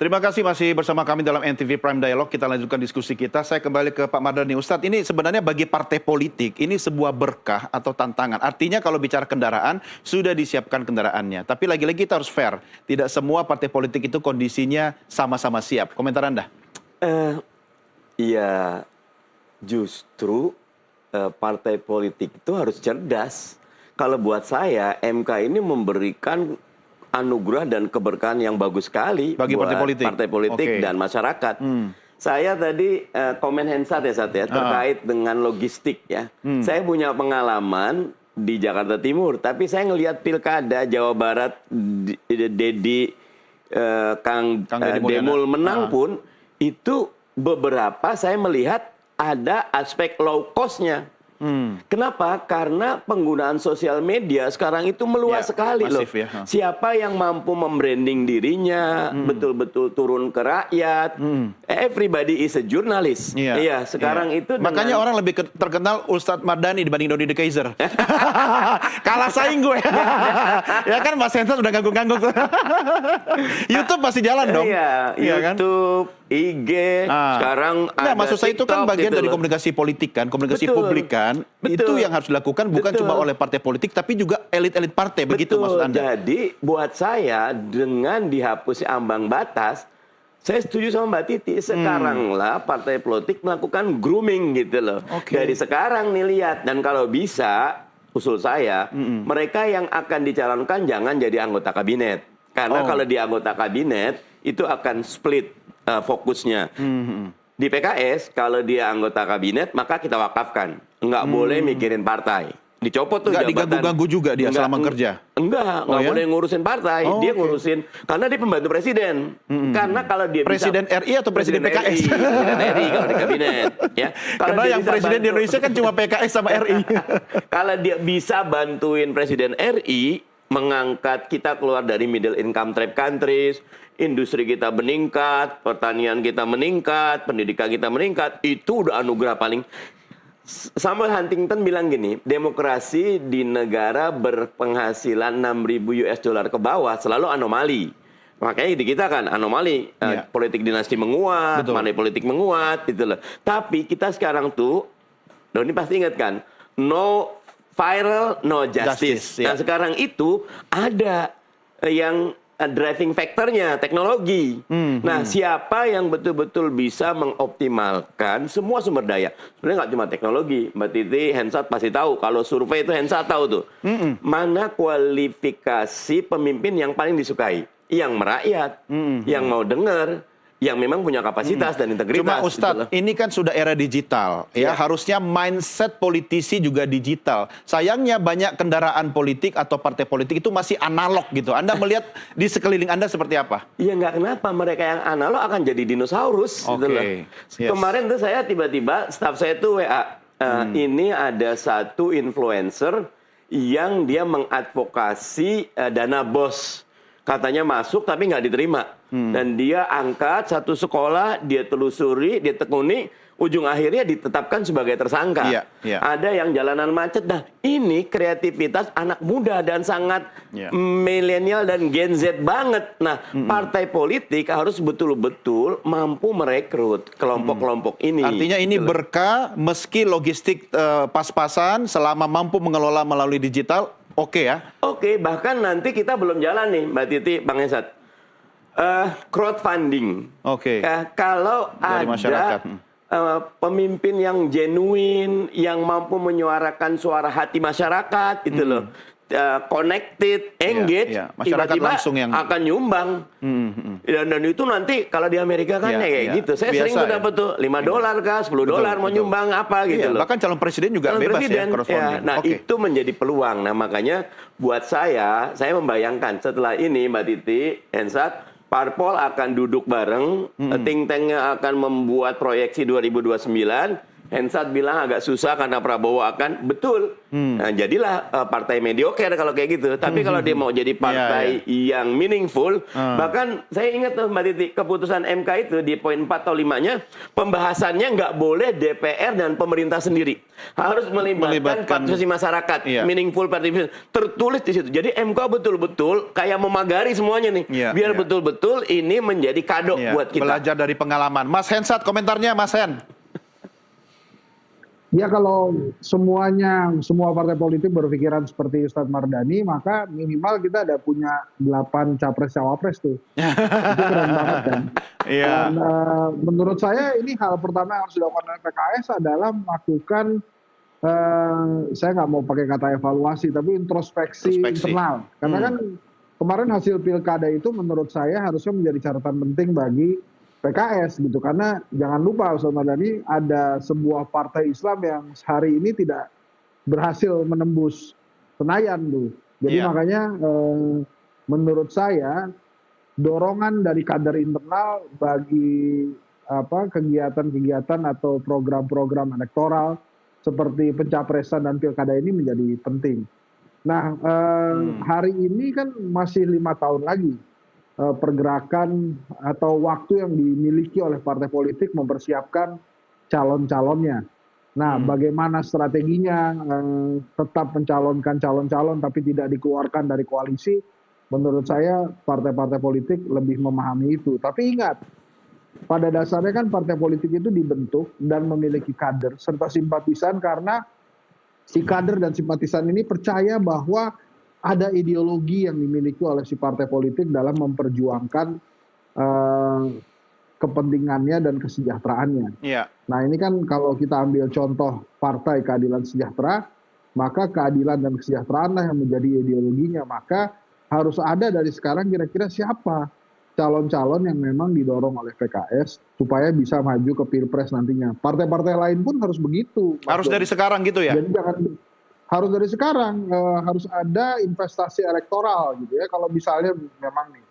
Terima kasih masih bersama kami dalam NTV Prime Dialog. Kita lanjutkan diskusi kita. Saya kembali ke Pak Mardhani. Ustadz, ini sebenarnya bagi partai politik, ini sebuah berkah atau tantangan. Artinya kalau bicara kendaraan, sudah disiapkan kendaraannya. Tapi lagi-lagi kita harus fair. Tidak semua partai politik itu kondisinya sama-sama siap. Komentar Anda? Ya, justru partai politik itu harus cerdas. Kalau buat saya, MK ini memberikan anugerah dan keberkahan yang bagus sekali bagi buat partai politik dan masyarakat. Saya tadi komen Hensat ya, terkait dengan logistik ya. Saya punya pengalaman di Jakarta Timur, tapi saya ngelihat pilkada Jawa Barat, Kang Demul menang pun, itu beberapa saya melihat ada aspek low cost-nya. Kenapa? Karena penggunaan sosial media sekarang itu meluas sekali masif, loh. Siapa yang mampu membranding dirinya, betul-betul turun ke rakyat. Everybody is a journalist. Iya, sekarang itu. Makanya orang lebih terkenal Ustadz Mardhani dibanding Dodi De Kaiser. Kalah saing gue. Ya kan Mas Hensat udah ngangguk-ngangguk. YouTube masih jalan dong. Iya, YouTube, kan? IG, sekarang ada maksud saya itu kan bagian gitu dari komunikasi politik kan, komunikasi publik kan. Itu yang harus dilakukan bukan cuma oleh partai politik, tapi juga elit-elit partai. Begitu maksud Anda? Jadi buat saya dengan dihapusnya ambang batas, saya setuju sama Mbak Titi. Sekaranglah partai politik melakukan grooming gitu loh. Dari sekarang nih lihat. Dan kalau bisa, usul saya, mereka yang akan dicalonkan jangan jadi anggota kabinet. Karena kalau di anggota kabinet, itu akan split fokusnya. Di PKS, kalau dia anggota kabinet, maka kita wakafkan. Nggak boleh mikirin partai. Dicopot tuh jabatan. Nggak diganggu-ganggu juga dia selama kerja? Nggak boleh ngurusin partai. Dia ngurusin, karena dia pembantu presiden. Karena kalau dia Presiden bisa, RI atau Presiden PKS? Presiden RI kalau di kabinet. Ya. Karena yang presiden di Indonesia kan cuma PKS sama RI. Kalau dia bisa bantuin Presiden RI, mengangkat kita keluar dari middle income trap countries, industri kita meningkat, pertanian kita meningkat, pendidikan kita meningkat, itu udah anugerah paling. Samuel Huntington bilang gini, demokrasi di negara berpenghasilan 6.000 US dollar ke bawah selalu anomali. Makanya di kita kan anomali, politik dinasti menguat, money politik menguat, gitu loh. Tapi kita sekarang tuh, Doni pasti ingat kan, no viral, no justice. Nah sekarang itu ada yang driving factornya teknologi. Nah, siapa yang betul-betul bisa mengoptimalkan semua sumber daya? Sebenarnya nggak cuma teknologi. Mbak Titi, Hensat pasti tahu. Kalau survei itu Hensat tahu tuh. Mana kualifikasi pemimpin yang paling disukai? Yang merakyat, yang mau dengar, yang memang punya kapasitas dan integritas. Cuma Ustadz, ini kan sudah era digital. Ya, harusnya mindset politisi juga digital. Sayangnya banyak kendaraan politik atau partai politik itu masih analog gitu. Anda melihat di sekeliling Anda seperti apa? Iya, nggak kenapa. Mereka yang analog akan jadi dinosaurus. Gitu loh. Kemarin tuh saya tiba-tiba, staff saya tuh WA. Ini ada satu influencer yang dia mengadvokasi dana BOS. Katanya masuk tapi nggak diterima. Dan dia angkat satu sekolah, dia telusuri, dia tekuni, ujung akhirnya ditetapkan sebagai tersangka. Ada yang jalanan macet. Nah, ini kreativitas anak muda dan sangat milenial dan Gen Z banget. Nah, partai politik harus betul-betul mampu merekrut kelompok-kelompok ini. Artinya ini berkah meski logistik pas-pasan selama mampu mengelola melalui digital. Oke ya? Oke, bahkan nanti kita belum jalan nih, Mbak Titi, Bang Hensat. Crowdfunding. Kalau dari masyarakat. Pemimpin yang genuine, yang mampu menyuarakan suara hati masyarakat, gitu loh. Connected, engage, tiba-tiba akan nyumbang. Dan itu nanti kalau di Amerika kan kayak gitu. Saya sering tuh dapat tuh $5 kah, $10 mau nyumbang apa gitu loh. Bahkan calon presiden juga bebas ya crowdfunding. Nah itu menjadi peluang. Nah makanya buat saya membayangkan setelah ini Mbak Titi, Hensat, parpol akan duduk bareng, think tanknya akan membuat proyeksi 2029. Hensat bilang agak susah karena Prabowo akan betul. Nah, jadilah partai mediocre kalau kayak gitu. Tapi kalau dia mau jadi partai yang meaningful, bahkan saya ingat tuh Mbak Titi, keputusan MK itu di poin 4 atau 5-nya, pembahasannya nggak boleh DPR dan pemerintah sendiri. Harus melibatkan partisipasi masyarakat, meaningful participation. Tertulis di situ. Jadi MK betul-betul kayak memagari semuanya nih. Biar betul-betul ini menjadi kado buat kita. Belajar dari pengalaman. Mas Hensat, komentarnya Mas Hen. Ya kalau semua partai politik berpikiran seperti Ustadz Mardani, maka minimal kita ada punya 8 capres-cawapres tuh. Itu keren banget kan. Dan menurut saya ini hal pertama yang harus dilakukan oleh PKS adalah melakukan, saya nggak mau pakai kata evaluasi, tapi introspeksi internal. Karena kan kemarin hasil pilkada itu menurut saya harusnya menjadi catatan penting bagi PKS gitu, karena jangan lupa Ustadz Mardani, ada sebuah partai Islam yang hari ini tidak berhasil menembus Senayan tuh. Jadi makanya menurut saya dorongan dari kader internal bagi kegiatan-kegiatan atau program-program elektoral seperti pencapresan dan pilkada ini menjadi penting. Nah, hari ini kan masih 5 tahun lagi pergerakan atau waktu yang dimiliki oleh partai politik mempersiapkan calon-calonnya. Nah, bagaimana strateginya tetap mencalonkan calon-calon tapi tidak dikeluarkan dari koalisi, menurut saya partai-partai politik lebih memahami itu. Tapi ingat, pada dasarnya kan partai politik itu dibentuk dan memiliki kader serta simpatisan karena si kader dan simpatisan ini percaya bahwa ada ideologi yang dimiliki oleh si partai politik dalam memperjuangkan kepentingannya dan kesejahteraannya. Nah ini kan kalau kita ambil contoh Partai Keadilan Sejahtera, maka keadilan dan kesejahteraanlah yang menjadi ideologinya. Maka harus ada dari sekarang kira-kira siapa calon-calon yang memang didorong oleh PKS supaya bisa maju ke Pilpres nantinya. Partai-partai lain pun harus begitu. Harus dari sekarang gitu ya? Jadi harus dari sekarang, harus ada investasi elektoral gitu ya. Kalau misalnya memang nih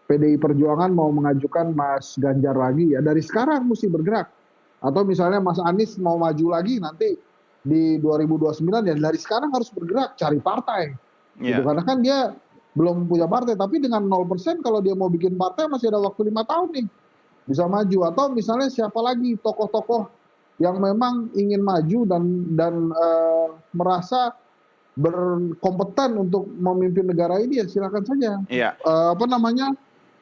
PDI Perjuangan mau mengajukan Mas Ganjar lagi, ya dari sekarang mesti bergerak. Atau misalnya Mas Anies mau maju lagi nanti di 2029, ya dari sekarang harus bergerak cari partai. Gitu. Karena kan dia belum punya partai, tapi dengan 0% kalau dia mau bikin partai masih ada waktu 5 tahun nih bisa maju. Atau misalnya siapa lagi tokoh-tokoh yang memang ingin maju dan merasa berkompeten untuk memimpin negara ini, ya silakan saja.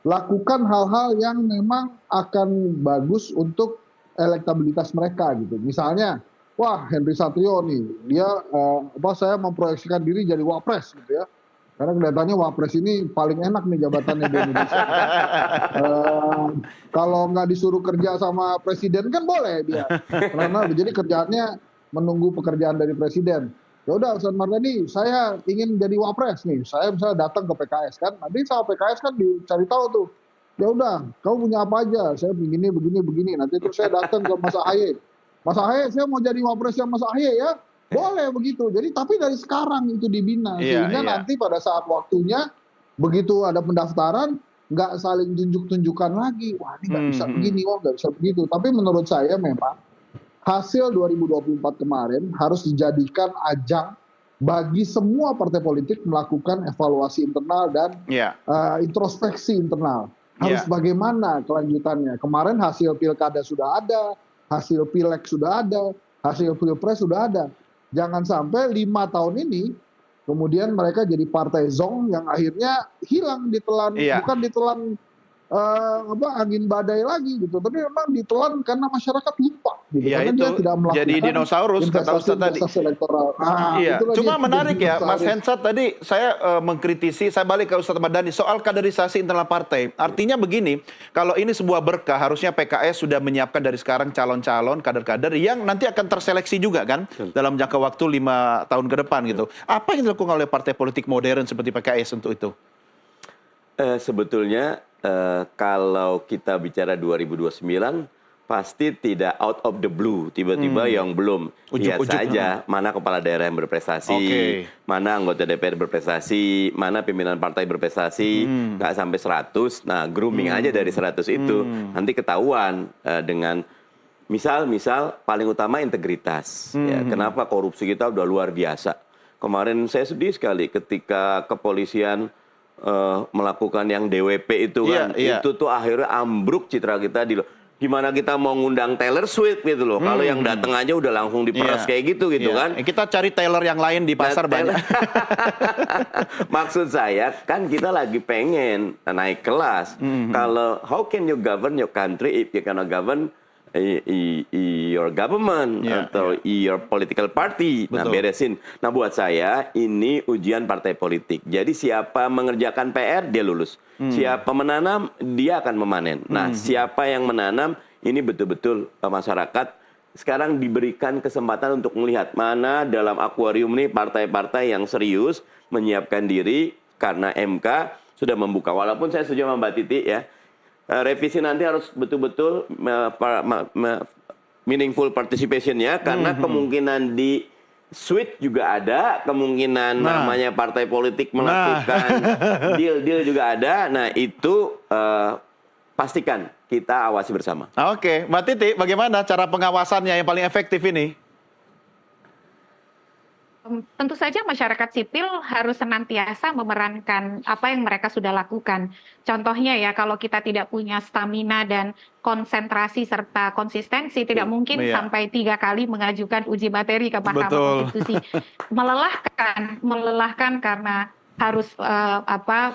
Lakukan hal-hal yang memang akan bagus untuk elektabilitas mereka gitu. Misalnya, wah Henry Satrio nih, dia saya memproyeksikan diri jadi wapres gitu ya. Karena kelihatannya wapres ini paling enak nih jabatannya di Indonesia. Kalau nggak disuruh kerja sama presiden kan boleh dia. Karena jadi kerjaannya menunggu pekerjaan dari presiden. Ya udah Ustadz Mardani, saya ingin jadi wapres nih. Saya bisa datang ke PKS kan. Nanti sama PKS kan dicari tahu tuh. Ya udah, kamu punya apa aja? Saya begini. Nanti terus saya datang ke Mas Ahaye. Mas Ahaye, saya mau jadi wapres yang Mas Ahaye ya. Boleh begitu. Jadi tapi dari sekarang itu dibina sehingga nanti pada saat waktunya begitu ada pendaftaran nggak saling tunjuk-tunjukkan lagi. Wah ini nggak bisa begini, wah nggak bisa begitu. Tapi menurut saya memang hasil 2024 kemarin harus dijadikan ajang bagi semua partai politik melakukan evaluasi internal dan introspeksi internal. Harus bagaimana kelanjutannya. Kemarin hasil pilkada sudah ada, hasil pileg sudah ada, hasil pilpres sudah ada. Jangan sampai 5 tahun ini kemudian mereka jadi partai zong yang akhirnya hilang ditelan, bukan ditelan angin badai lagi gitu, tapi memang ditelan karena masyarakat lupa gitu. Karena dia tidak melakukan jadi dinosaurus kata Ustadz tadi. Elektoral. Cuma menarik ya Mas Hensat, tadi saya mengkritisi, saya balik ke Ustadz Mardani soal kaderisasi internal partai. Artinya begini, kalau ini sebuah berkah harusnya PKS sudah menyiapkan dari sekarang calon-calon kader-kader yang nanti akan terseleksi juga kan dalam jangka waktu 5 tahun ke depan gitu. Apa yang dilakukan oleh partai politik modern seperti PKS untuk itu? Sebetulnya kalau kita bicara 2029 pasti tidak out of the blue, tiba-tiba yang belum lihat saja mana kepala daerah yang berprestasi, mana anggota DPR berprestasi, mana pimpinan partai berprestasi, nggak sampai 100. Nah, grooming aja dari 100 itu nanti ketahuan dengan Misal paling utama integritas. Ya, kenapa korupsi kita udah luar biasa. Kemarin saya sedih sekali ketika kepolisian melakukan yang DWP itu kan. Itu tuh akhirnya ambruk citra kita gimana kita mau ngundang Taylor Swift gitu loh. Kalau yang datang aja udah langsung diperas kayak gitu kan. Kita cari Taylor yang lain di pasar banyak. Maksud saya kan kita lagi pengen naik kelas. Kalau how can you govern your country if you cannot govern your government atau your political party. Nah, beresin. Nah, buat saya ini ujian partai politik. Jadi siapa mengerjakan PR dia lulus. Siapa menanam dia akan memanen. Nah, siapa yang menanam ini betul-betul masyarakat sekarang diberikan kesempatan untuk melihat mana dalam akuarium ini partai-partai yang serius menyiapkan diri karena MK sudah membuka. Walaupun saya setuju sama Mbak Titi ya. Revisi nanti harus betul-betul meaningful participation-nya karena kemungkinan di switch juga ada, kemungkinan namanya partai politik melakukan deal-deal juga ada. Nah, itu pastikan kita awasi bersama. Oke, Mbak Titi, bagaimana cara pengawasannya yang paling efektif ini? Tentu saja masyarakat sipil harus senantiasa memerankan apa yang mereka sudah lakukan. Contohnya ya, kalau kita tidak punya stamina dan konsentrasi serta konsistensi, tidak mungkin sampai 3 kali mengajukan uji materi ke Mahkamah Konstitusi. Melelahkan karena harus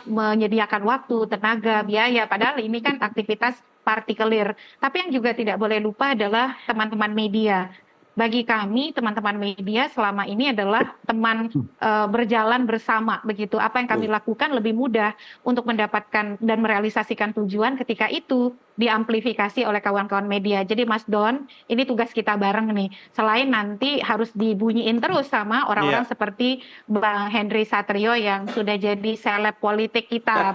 menyediakan waktu, tenaga, biaya. Padahal ini kan aktivitas partikelir. Tapi yang juga tidak boleh lupa adalah teman-teman media. Bagi kami, teman-teman media selama ini adalah teman berjalan bersama, begitu. Apa yang kami lakukan lebih mudah untuk mendapatkan dan merealisasikan tujuan ketika itu diamplifikasi oleh kawan-kawan media. Jadi Mas Don, ini tugas kita bareng nih. Selain nanti harus dibunyiin terus sama orang-orang seperti Bang Henry Satrio yang sudah jadi seleb politik kita.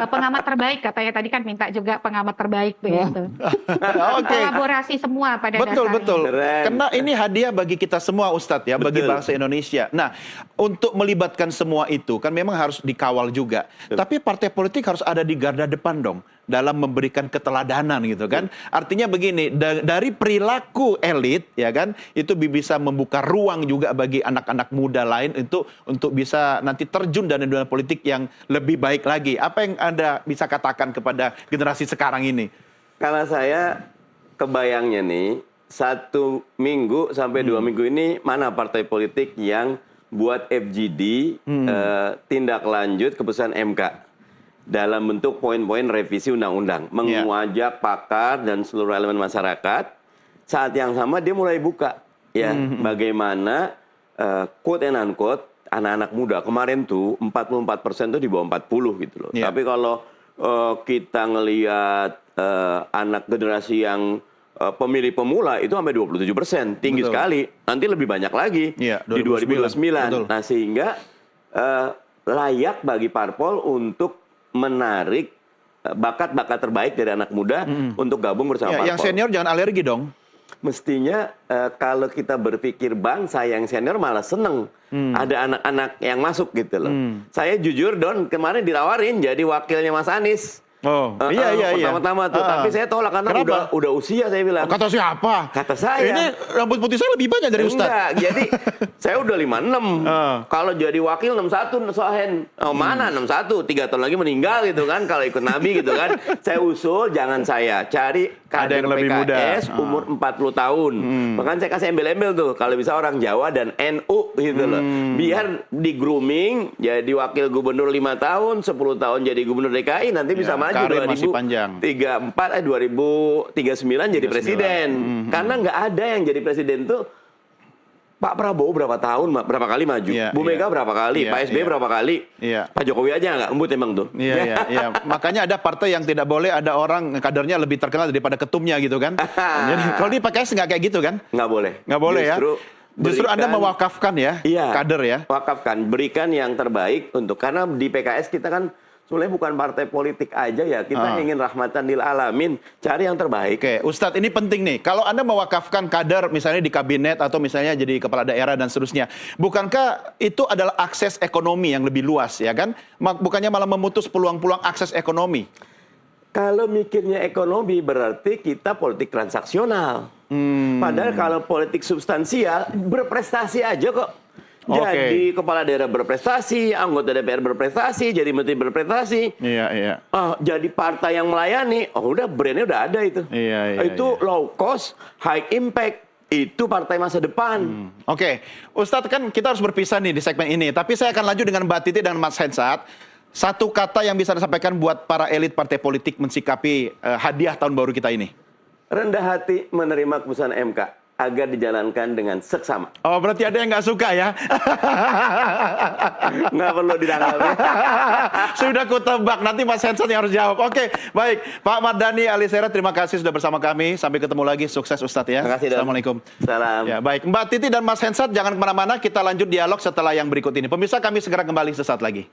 Pengamat terbaik katanya tadi kan minta juga pengamat terbaik begitu. Kolaborasi semua pada dasarnya. Betul. Karena ini hadiah bagi kita semua Ustadz ya, bagi bangsa Indonesia. Nah, untuk melibatkan semua itu kan memang harus dikawal juga. Tapi partai politik harus ada di garda depan dong dalam memberikan keteladanan gitu kan. Artinya begini, dari perilaku elit ya kan, itu bisa membuka ruang juga bagi anak-anak muda lain untuk bisa nanti terjun dalam dunia politik yang lebih baik lagi. Apa yang Anda bisa katakan kepada generasi sekarang ini? Kalau saya kebayangnya nih, 1 minggu sampai 2 minggu ini mana partai politik yang buat FGD tindak lanjut keputusan MK dalam bentuk poin-poin revisi undang-undang, mengajak pakar dan seluruh elemen masyarakat. Saat yang sama dia mulai buka ya bagaimana quote and unquote anak-anak muda kemarin tuh 44% tuh di bawah 40 gitu loh. Tapi kalau kita ngelihat anak generasi yang pemilih pemula itu sampai 27%, tinggi sekali. Nanti lebih banyak lagi di 2029. Nah, sehingga layak bagi parpol untuk menarik bakat-bakat terbaik dari anak muda untuk gabung bersama parpol. Yang senior jangan alergi dong. Mestinya kalau kita berpikir bangsa yang senior malah seneng ada anak-anak yang masuk gitu loh. Saya jujur Don kemarin ditawarin jadi wakilnya Mas Anies. Iya. Pertama-tama tuh, tapi saya tolak karena udah usia saya bilang. Kata siapa? Kata saya. Ini rambut putih saya lebih banyak dari Ustadz. Enggak, jadi saya udah 56. Kalau jadi wakil 61 Sohen. Mana 61? 3 tahun lagi meninggal gitu kan kalau ikut Nabi gitu kan. Saya usul jangan saya cari kader PKS umur 40 tahun. Bahkan saya kasih embel-embel tuh kalau bisa orang Jawa dan NU gitu loh. Biar di grooming jadi wakil gubernur 5 tahun, 10 tahun jadi gubernur DKI nanti bisa maju. Karir masih panjang. 2039 jadi presiden. Karena nggak ada yang jadi presiden tuh Pak Prabowo berapa berapa kali maju, Bu Mega berapa kali, Pak SBY berapa kali, Pak Jokowi aja nggak embut emang tuh. Iya. Makanya ada partai yang tidak boleh ada orang kadernya lebih terkenal daripada ketumnya gitu kan. Jadi kalau di PKS nggak kayak gitu kan? Nggak boleh. Nggak boleh ya. Justru Anda mewakafkan ya, kader ya. Wakafkan, berikan yang terbaik untuk karena di PKS kita kan sebenarnya bukan partai politik aja ya, kita ingin rahmatan lil alamin, cari yang terbaik. Oke, Ustadz ini penting nih. Kalau Anda mewakafkan kader misalnya di kabinet atau misalnya jadi kepala daerah dan seterusnya, bukankah itu adalah akses ekonomi yang lebih luas ya kan? Bukannya malah memutus peluang-peluang akses ekonomi? Kalau mikirnya ekonomi berarti kita politik transaksional. Padahal kalau politik substansial berprestasi aja kok. Jadi kepala daerah berprestasi, anggota DPR berprestasi, jadi menteri berprestasi. Iya. Jadi partai yang melayani, udah brandnya udah ada itu. Itu low cost, high impact. Itu partai masa depan. Oke, Ustadz, kan kita harus berpisah nih di segmen ini. Tapi saya akan lanjut dengan Mbak Titi dan Mas Hensat. Satu kata yang bisa disampaikan buat para elit partai politik mensikapi hadiah tahun baru kita ini. Rendah hati menerima keputusan MK agar dijalankan dengan seksama. Oh, berarti ada yang nggak suka ya? Nggak perlu ditanggapi. Sudah kutebak, nanti Mas Hensat yang harus jawab. Oke, baik. Pak Mardhani Alisera, terima kasih sudah bersama kami. Sampai ketemu lagi, sukses Ustadz ya. Terima kasih, Assalamualaikum. Salam. Ya, baik. Mbak Titi dan Mas Hensat, jangan kemana-mana, kita lanjut dialog setelah yang berikut ini. Pemirsa, kami segera kembali sesaat lagi.